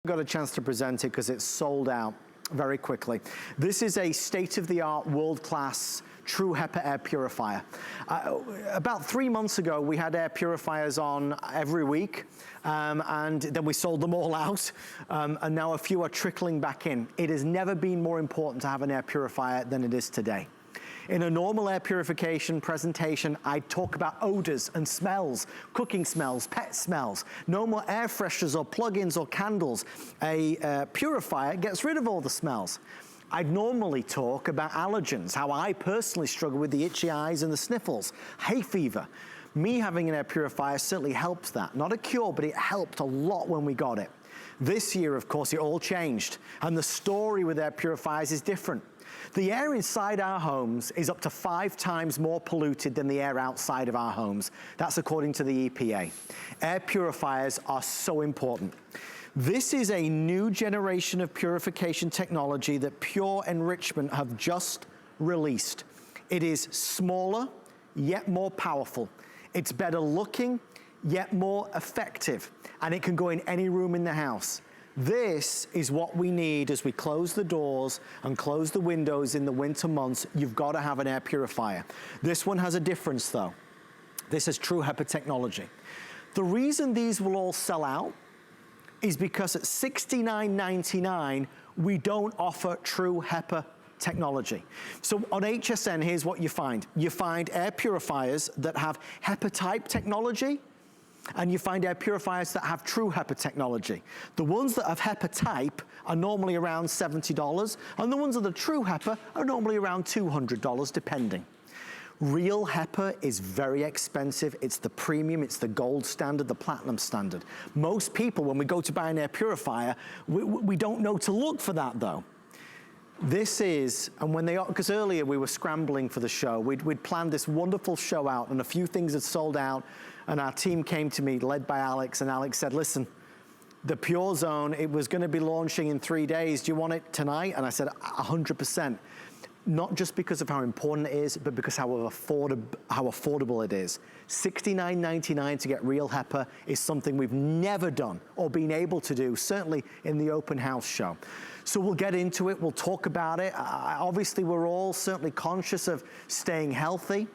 Got a chance to present it because it's sold out very quickly. This is a state-of-the-art, world-class True HEPA air purifier. About 3 months ago, we had air purifiers on every week, and then we sold them all out, and now a few are trickling back in. It has never been more important to have an air purifier than it is today. In a normal air purification presentation, I talk about odors and smells, cooking smells, pet smells. No more air fresheners or plug-ins or candles. A purifier gets rid of all the smells. I'd normally talk about allergens, how I personally struggle with the itchy eyes and the sniffles, hay fever. Me having an air purifier certainly helps that. Not a cure, but it helped a lot when we got it. This year, of course, it all changed, and the story with air purifiers is different. The air inside our homes is up to 5 times more polluted than the air outside of our homes. That's according to the EPA. Air purifiers are so important. This is a new generation of purification technology that Pure Enrichment have just released. It is smaller, yet more powerful. It's better looking, yet more effective. And it can go in any room in the house. This is what we need as we close the doors and close the windows in the winter months. You've got to have an air purifier. This one has a difference though. This is True HEPA technology. The reason these will all sell out is because at $69.99, we don't offer True HEPA technology. So on HSN, here's what you find. You find air purifiers that have HEPA type technology, and you find air purifiers that have True HEPA technology. The ones that have HEPA type are normally around $70, and the ones that are True HEPA are normally around $200, depending. Real HEPA is very expensive. It's the premium, it's the gold standard, the platinum standard. Most people, when we go to buy an air purifier, we don't know to look for that though. This is, and when they, because earlier we were scrambling for the show, we'd planned this wonderful show out and a few things had sold out, and our team came to me, led by Alex, and Alex said, listen, the PureZone, it was gonna be launching in 3 days. Do you want it tonight? And I said, 100%. Not just because of how important it is, but because how affordable it is. $69.99 to get real HEPA is something we've never done or been able to do, certainly in the open house show. So we'll get into it, we'll talk about it. Obviously, we're all certainly conscious of staying healthy.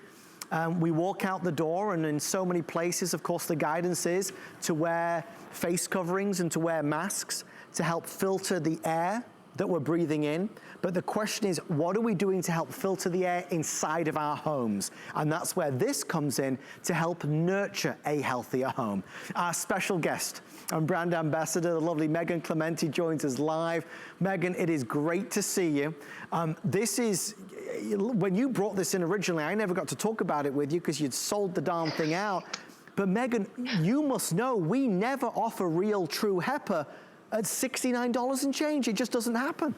We walk out the door, and in so many places, of course, the guidance is to wear face coverings and to wear masks to help filter the air that we're breathing in. But the question is, what are we doing to help filter the air inside of our homes? And that's where this comes in to help nurture a healthier home. Our special guest and brand ambassador, the lovely Megan Clementi, joins us live. Megan, it is great to see you. This is, when you brought this in originally, I never got to talk about it with you because you'd sold the darn thing out. But Megan, you must know we never offer real True HEPA at $69 and change. It just doesn't happen.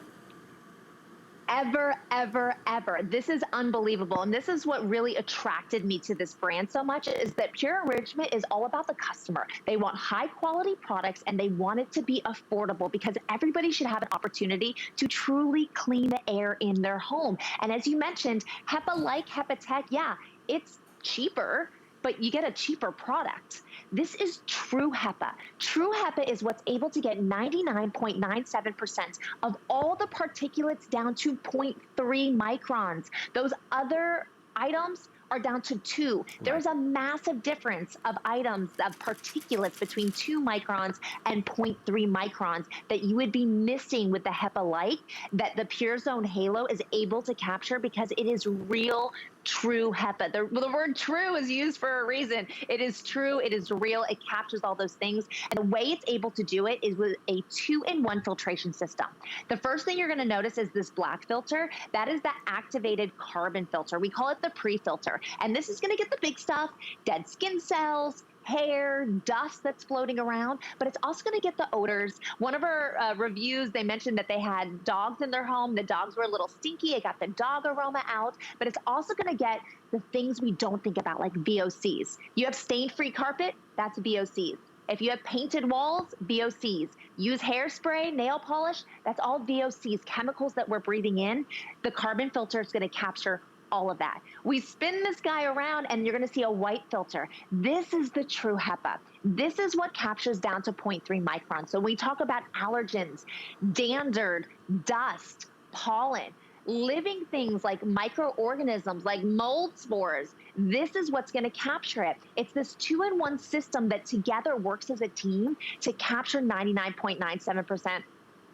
Ever, ever, ever. This is unbelievable. And this is what really attracted me to this brand so much, is that Pure Enrichment is all about the customer. They want high quality products and they want it to be affordable, because everybody should have an opportunity to truly clean the air in their home. And as you mentioned, HEPA like HEPA Tech, yeah, it's cheaper, but you get a cheaper product. This is True HEPA. True HEPA is what's able to get 99.97% of all the particulates down to 0.3 microns. Those other items are down to 2. Right. There's a massive difference of items, of particulates between 2 microns and 0.3 microns that you would be missing with the HEPA light that the PureZone Halo is able to capture, because it is real True HEPA. The word true is used for a reason. It is true, it is real, it captures all those things. And the way it's able to do it is with a 2-in-1 filtration system. The first thing you're gonna notice is this black filter. That is the activated carbon filter. We call it the pre-filter. And this is gonna get the big stuff, dead skin cells, hair, dust that's floating around, but it's also gonna get the odors. One of our reviews, they mentioned that they had dogs in their home. The dogs were a little stinky. It got the dog aroma out, but it's also gonna get the things we don't think about, like VOCs. You have stain-free carpet, that's VOCs. If you have painted walls, VOCs. Use hairspray, nail polish, that's all VOCs, chemicals that we're breathing in. The carbon filter is gonna capture all of that. We spin this guy around and you're gonna see a white filter. This is the True HEPA. This is what captures down to 0.3 microns. So we talk about allergens, dander, dust, pollen, living things like microorganisms, like mold spores. This is what's gonna capture it. It's this 2-in-1 system that together works as a team to capture 99.97%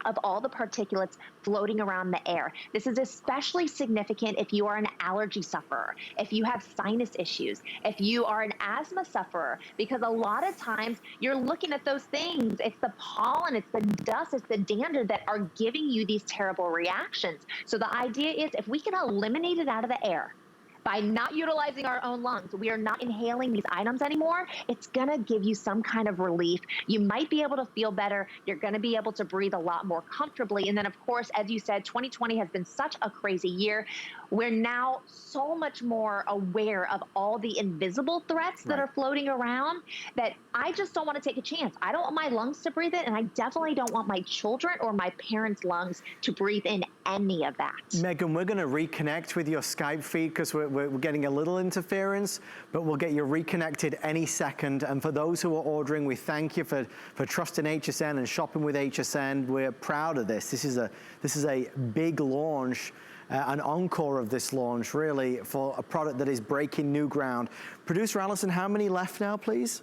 of all the particulates floating around the air. This is especially significant if you are an allergy sufferer, if you have sinus issues, if you are an asthma sufferer, because a lot of times you're looking at those things. It's the pollen, it's the dust, it's the dander that are giving you these terrible reactions. So the idea is if we can eliminate it out of the air, by not utilizing our own lungs, we are not inhaling these items anymore, it's gonna give you some kind of relief. You might be able to feel better. You're gonna be able to breathe a lot more comfortably. And then of course, as you said, 2020 has been such a crazy year. We're now so much more aware of all the invisible threats that are floating around that I just don't want to take a chance. I don't want my lungs to breathe it, and I definitely don't want my children or my parents' lungs to breathe in any of that. Megan, we're going to reconnect with your Skype feed because we're getting a little interference, but we'll get you reconnected any second. And for those who are ordering, we thank you for trusting HSN and shopping with HSN. We're proud of this. This is a big launch. An encore of this launch, really, for a product that is breaking new ground. Producer Allison, how many left now, please?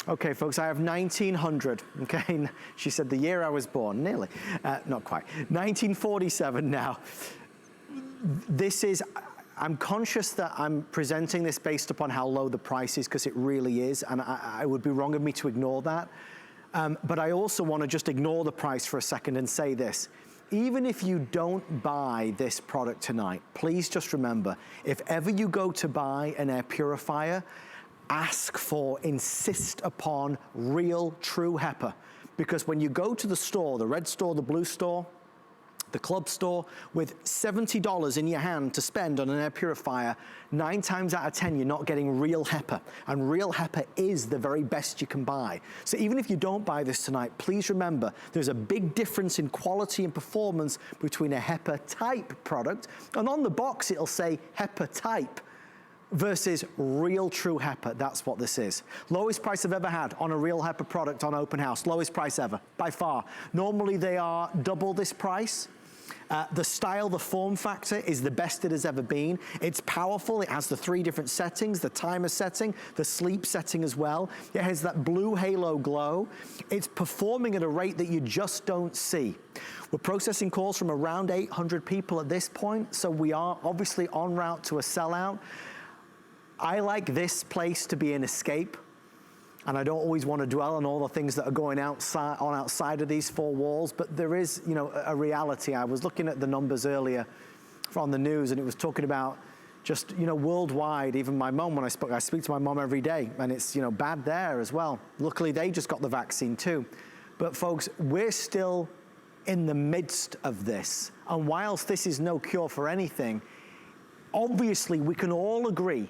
Okay, folks, I have 1,900, okay? She said the year I was born, nearly. Not quite. 1947 now. This is, I'm conscious that I'm presenting this based upon how low the price is, because it really is, and I would be wrong of me to ignore that. But I also want to just ignore the price for a second and say this. Even if you don't buy this product tonight, please just remember, if ever you go to buy an air purifier, ask for, insist upon real True HEPA. Because when you go to the store, the red store, the blue store, the club store, with $70 in your hand to spend on an air purifier, 9 times out of 10, you're not getting real HEPA. And real HEPA is the very best you can buy. So even if you don't buy this tonight, please remember, there's a big difference in quality and performance between a HEPA type product, and on the box it'll say HEPA type, versus real True HEPA. That's what this is. Lowest price I've ever had on a real HEPA product on Open House. Lowest price ever, by far. Normally they are double this price. The style, the form factor is the best it has ever been. It's powerful. It has the 3 different settings, the timer setting, the sleep setting as well. It has that blue halo glow. It's performing at a rate that you just don't see. We're processing calls from around 800 people at this point, so we are obviously en route to a sellout. I like this place to be an escape, and I don't always want to dwell on all the things that are going outside of these 4 walls, but there is, you know, a reality. I was looking at the numbers earlier from the news, and it was talking about just, you know, worldwide. Even my mom, when I speak to my mom every day, and it's, you know, bad there as well. Luckily, they just got the vaccine too. But folks, we're still in the midst of this, and whilst this is no cure for anything, obviously we can all agree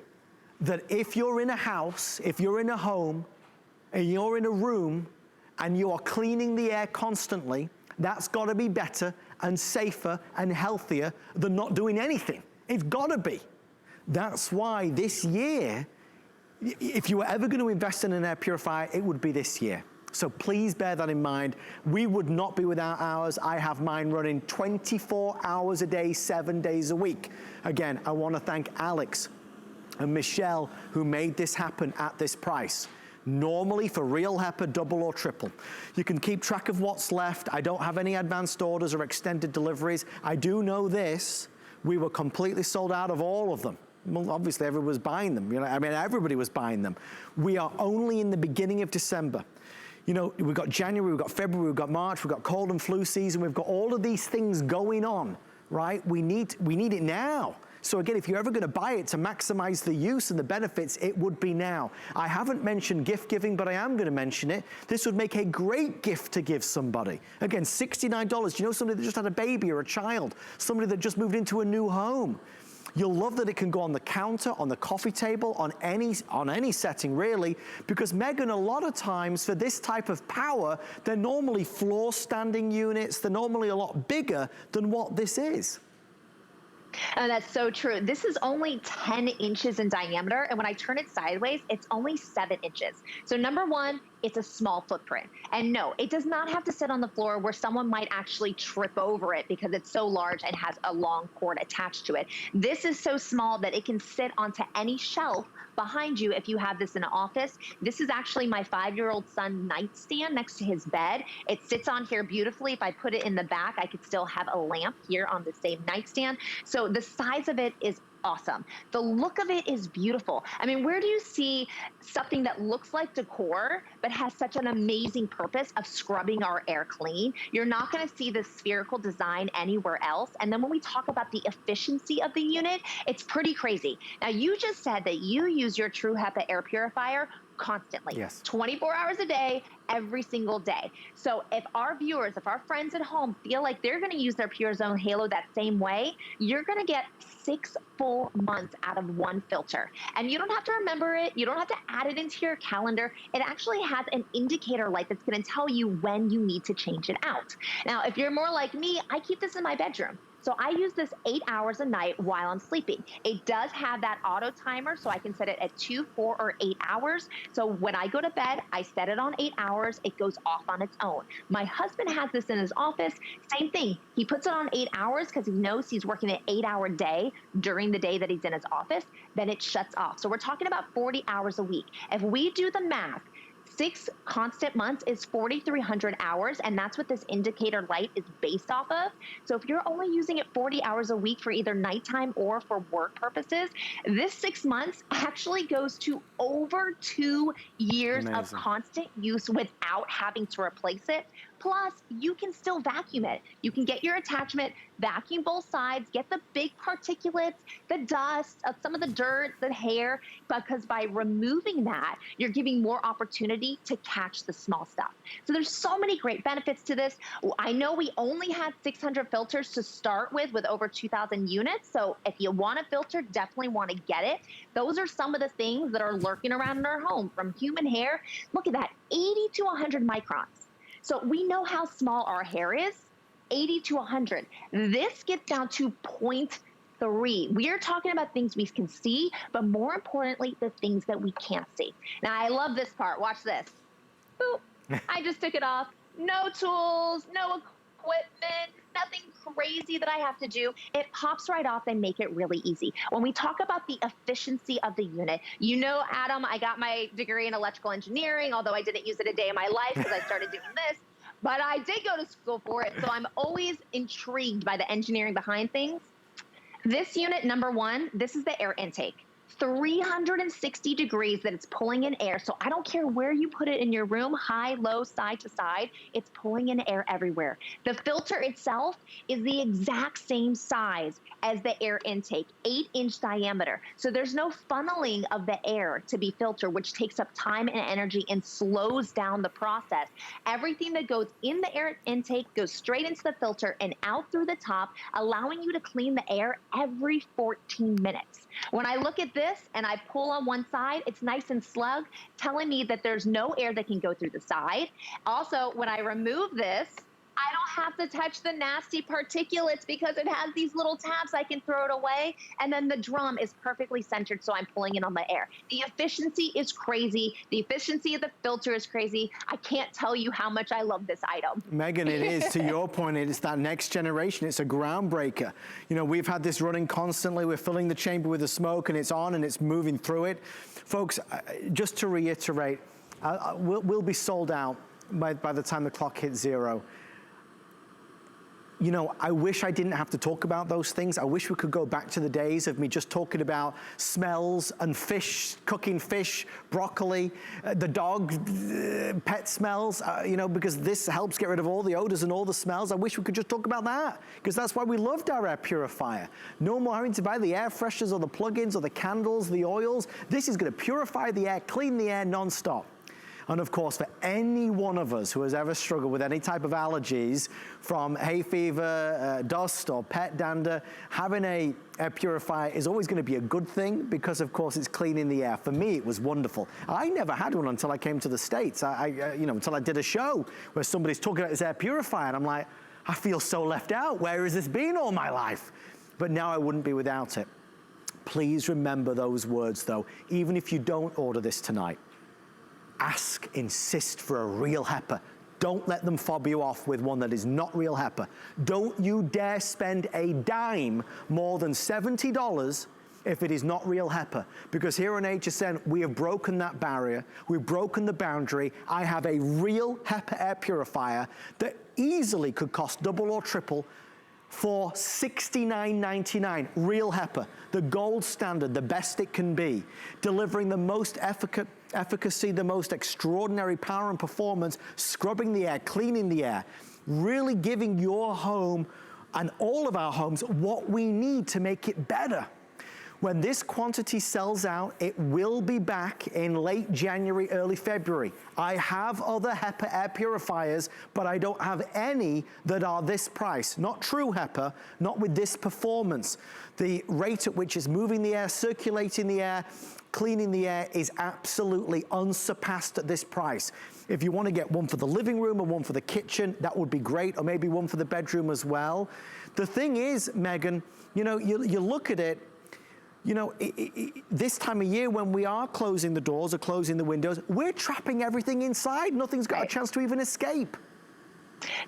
that if you're in a house, if you're in a home, and you're in a room, and you are cleaning the air constantly, that's gotta be better and safer and healthier than not doing anything. It's gotta be. That's why this year, if you were ever gonna invest in an air purifier, it would be this year. So please bear that in mind. We would not be without ours. I have mine running 24 hours a day, 7 days a week. Again, I wanna thank Alex and Michelle who made this happen at this price. Normally for real HEPA, double or triple. You can keep track of what's left. I don't have any advanced orders or extended deliveries. I do know this, we were completely sold out of all of them. Well, obviously everybody was buying them. You know, I mean, everybody was buying them. We are only in the beginning of December. You know, we've got January, we've got February, we've got March, we've got cold and flu season, we've got all of these things going on, right? We need it now. So again, if you're ever gonna buy it to maximize the use and the benefits, it would be now. I haven't mentioned gift giving, but I am gonna mention it. This would make a great gift to give somebody. Again, $69. You know, somebody that just had a baby or a child, somebody that just moved into a new home. You'll love that it can go on the counter, on the coffee table, on any setting really, because Megan, a lot of times for this type of power, they're normally floor standing units, they're normally a lot bigger than what this is. And that's so true. This is only 10 inches in diameter. And when I turn it sideways, it's only 7 inches. So number one, it's a small footprint. And no, it does not have to sit on the floor where someone might actually trip over it because it's so large and has a long cord attached to it. This is so small that it can sit onto any shelf behind you if you have this in an office. This is actually my 5-year-old son's nightstand next to his bed. It sits on here beautifully. If I put it in the back, I could still have a lamp here on the same nightstand. So the size of it is awesome. The look of it is beautiful. I mean, where do you see something that looks like decor, but has such an amazing purpose of scrubbing our air clean? You're not gonna see this spherical design anywhere else. And then when we talk about the efficiency of the unit, it's pretty crazy. Now, you just said that you use your True HEPA air purifier constantly, yes, 24 hours a day, every single day. So if our viewers, if our friends at home feel like they're gonna use their PureZone Halo that same way, you're gonna get 6 full months out of one filter. And you don't have to remember it, you don't have to add it into your calendar. It actually has an indicator light that's gonna tell you when you need to change it out. Now, if you're more like me, I keep this in my bedroom. So I use this 8 hours a night while I'm sleeping. It does have that auto timer, so I can set it at 2, 4, or 8 hours. So when I go to bed, I set it on 8 hours, it goes off on its own. My husband has this in his office, same thing. He puts it on 8 hours because he knows he's working an 8-hour day during the day that he's in his office, then it shuts off. So we're talking about 40 hours a week. If we do the math, 6 constant months is 4,300 hours, and that's what this indicator light is based off of. So if you're only using it 40 hours a week for either nighttime or for work purposes, this 6 months actually goes to over 2 years of constant use without having to replace it. Plus, you can still vacuum it. You can get your attachment, vacuum both sides, get the big particulates, the dust, some of the dirt, the hair, because by removing that, you're giving more opportunity to catch the small stuff. So there's so many great benefits to this. I know we only had 600 filters to start with over 2,000 units. So if you want a filter, definitely want to get it. Those are some of the things that are lurking around in our home, from human hair. Look at that, 80 to 100 microns. So we know how small our hair is, 80 to 100. This gets down to 0.3. We are talking about things we can see, but more importantly, the things that we can't see. Now, I love this part. Watch this. Boop. I just took it off. No tools, no equipment, nothing crazy that I have to do. It pops right off and make it really easy. When we talk about the efficiency of the unit, you know, Adam, I got my degree in electrical engineering, although I didn't use it a day in my life because I started doing this, but I did go to school for it. So I'm always intrigued by the engineering behind things. This unit, number one, this is the air intake. 360 degrees that it's pulling in air. So I don't care where you put it in your room, high, low, side to side, it's pulling in air everywhere. The filter itself is the exact same size as the air intake, 8-inch diameter. So there's no funneling of the air to be filtered, which takes up time and energy and slows down the process. Everything that goes in the air intake goes straight into the filter and out through the top, allowing you to clean the air every 14 minutes. When I look at this and I pull on one side, it's nice and snug, telling me that there's no air that can go through the side. Also, when I remove this, I don't have to touch the nasty particulates because it has these little tabs. I can throw it away. And then the drum is perfectly centered, so I'm pulling in on the air. The efficiency is crazy. The efficiency of the filter is crazy. I can't tell you how much I love this item. Megan, it is, to your point, it's that next generation. It's a groundbreaker. You know, we've had this running constantly. We're filling the chamber with the smoke, and it's on, and it's moving through it. Folks, just to reiterate, we'll be sold out by the time the clock hits 0. You know, I wish I didn't have to talk about those things. I wish we could go back to the days of me just talking about smells and fish, cooking fish, broccoli, the dog, pet smells, you know, because this helps get rid of all the odors and all the smells. I wish we could just talk about that, because that's why we loved our air purifier. No more having to buy the air fresheners or the plugins or the candles, the oils. This is gonna purify the air, clean the air nonstop. And of course, for any one of us who has ever struggled with any type of allergies, from hay fever, dust, or pet dander, having a air purifier is always going to be a good thing, because of course it's cleaning the air. For me, it was wonderful. I never had one until I came to the States. You know, until I did a show where somebody's talking about this air purifier, and I'm like, I feel so left out. Where has this been all my life? but now I wouldn't be without it. Please remember those words though, even if you don't order this tonight. Ask, insist for a real HEPA. Don't let them fob you off with one that is not real HEPA. Don't you dare spend a dime more than $70 if it is not real HEPA. Because here on HSN, we have broken that barrier. We've broken the boundary. I have a real HEPA air purifier that easily could cost double or triple for $69.99, real HEPA, the gold standard, the best it can be, delivering the most efficacy, the most extraordinary power and performance, scrubbing the air, cleaning the air, really giving your home and all of our homes what we need to make it better. When this quantity sells out, it will be back in late January, early February. I have other HEPA air purifiers, but I don't have any that are this price. Not true HEPA, not with this performance. The rate at which it's moving the air, circulating the air, cleaning the air is absolutely unsurpassed at this price. If you want to get one for the living room and one for the kitchen, that would be great, or maybe one for the bedroom as well. The thing is, Megan, you know, you look at it, you know, this time of year when we are closing the doors or closing the windows, we're trapping everything inside. Nothing's got a chance to even escape.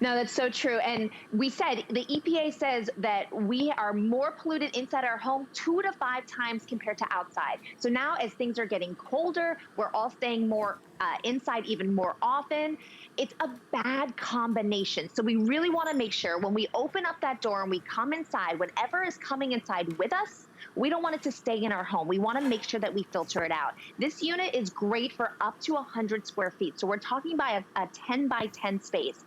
No, that's so true. And we said, the EPA says that we are more polluted inside our home 2 to 5 times compared to outside. So now as things are getting colder, we're all staying more inside even more often. It's a bad combination. So we really want to make sure when we open up that door and we come inside, whatever is coming inside with us, we don't want it to stay in our home. We want to make sure that we filter it out. This unit is great for up to 100 square feet. So we're talking about a 10 by 10 space.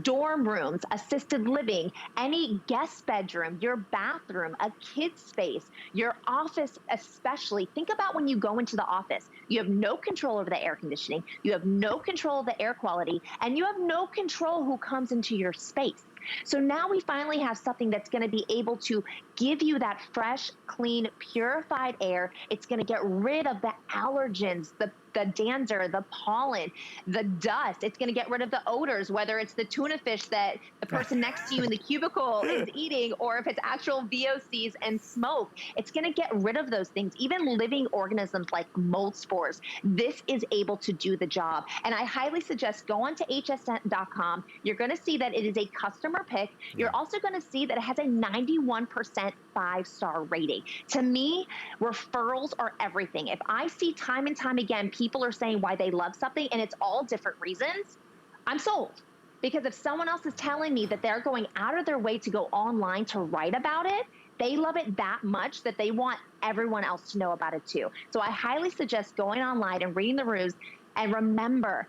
Dorm rooms, assisted living, any guest bedroom, your bathroom, a kid's space, your office especially. Think about when you go into the office. You have no control over the air conditioning. You have no control of the air quality, and you have no control who comes into your space. So now we finally have something that's going to be able to give you that fresh, clean, purified air. It's going to get rid of the allergens, the dander, the pollen, the dust. It's going to get rid of the odors, whether it's the tuna fish that the person next to you in the cubicle is eating, or if it's actual VOCs and smoke. It's going to get rid of those things, even living organisms like mold spores. This is able to do the job. And I highly suggest go on to hsn.com. You're going to see that it is a customer pick. You're also going to see that it has a 91% 5-star rating. To me, referrals are everything. If I see time and time again, people are saying why they love something and it's all different reasons, I'm sold. Because if someone else is telling me that they're going out of their way to go online to write about it, they love it that much that they want everyone else to know about it too. So I highly suggest going online and reading the reviews. And remember,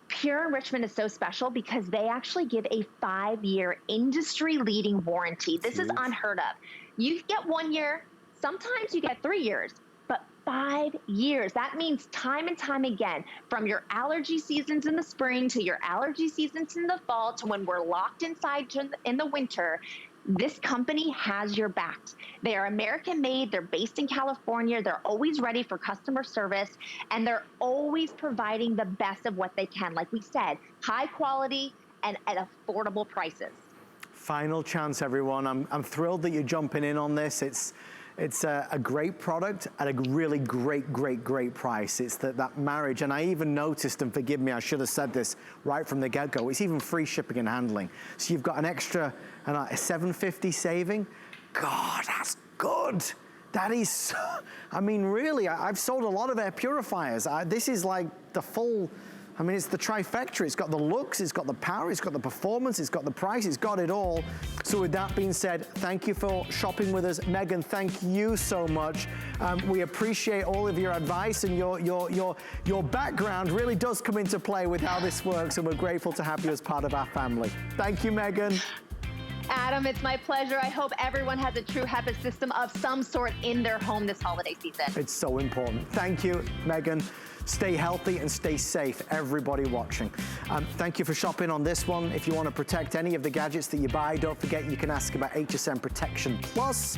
Pure Enrichment is so special because they actually give a 5-year industry-leading warranty. This is unheard of. You get 1 year, sometimes you get 3 years, but 5 years. That means time and time again, from your allergy seasons in the spring to your allergy seasons in the fall to when we're locked inside in the winter, this company has your back. They are American made, they're based in California, they're always ready for customer service, and they're always providing the best of what they can. Like we said, high quality and at affordable prices. Final chance, everyone. I'm thrilled that you're jumping in on this. It's a great product at a really great price. It's that marriage. And I even noticed, and forgive me, I should have said this right from the get-go, it's even free shipping and handling. So you've got an extra a $7.50 saving. God, that's good. That is so, I mean, really, I've sold a lot of air purifiers. This is like the full, I mean, it's the trifecta. It's got the looks, it's got the power, it's got the performance, it's got the price, it's got it all. So with that being said, thank you for shopping with us. Megan, thank you so much. We appreciate all of your advice, and your background really does come into play with how this works, and we're grateful to have you as part of our family. Thank you, Megan. Adam, it's my pleasure. I hope everyone has a True HEPA system of some sort in their home this holiday season. It's so important. Thank you, Megan. Stay healthy and stay safe, everybody watching. Thank you for shopping on this one. If you want to protect any of the gadgets that you buy, don't forget you can ask about Hsn Protection Plus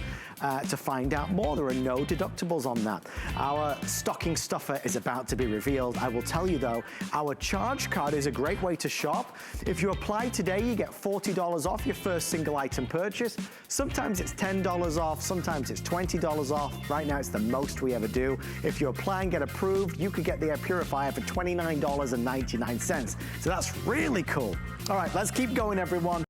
to find out more. There are no deductibles on that. Our stocking stuffer is about to be revealed. I will tell you though, our charge card is a great way to shop. If you apply today, you get $40 off your first single item purchase. Sometimes it's $10 off, sometimes it's $20 off. Right now it's the most we ever do. If you apply and get approved, you could get the air purifier for $29.99. So that's really cool. All right, let's keep going, everyone.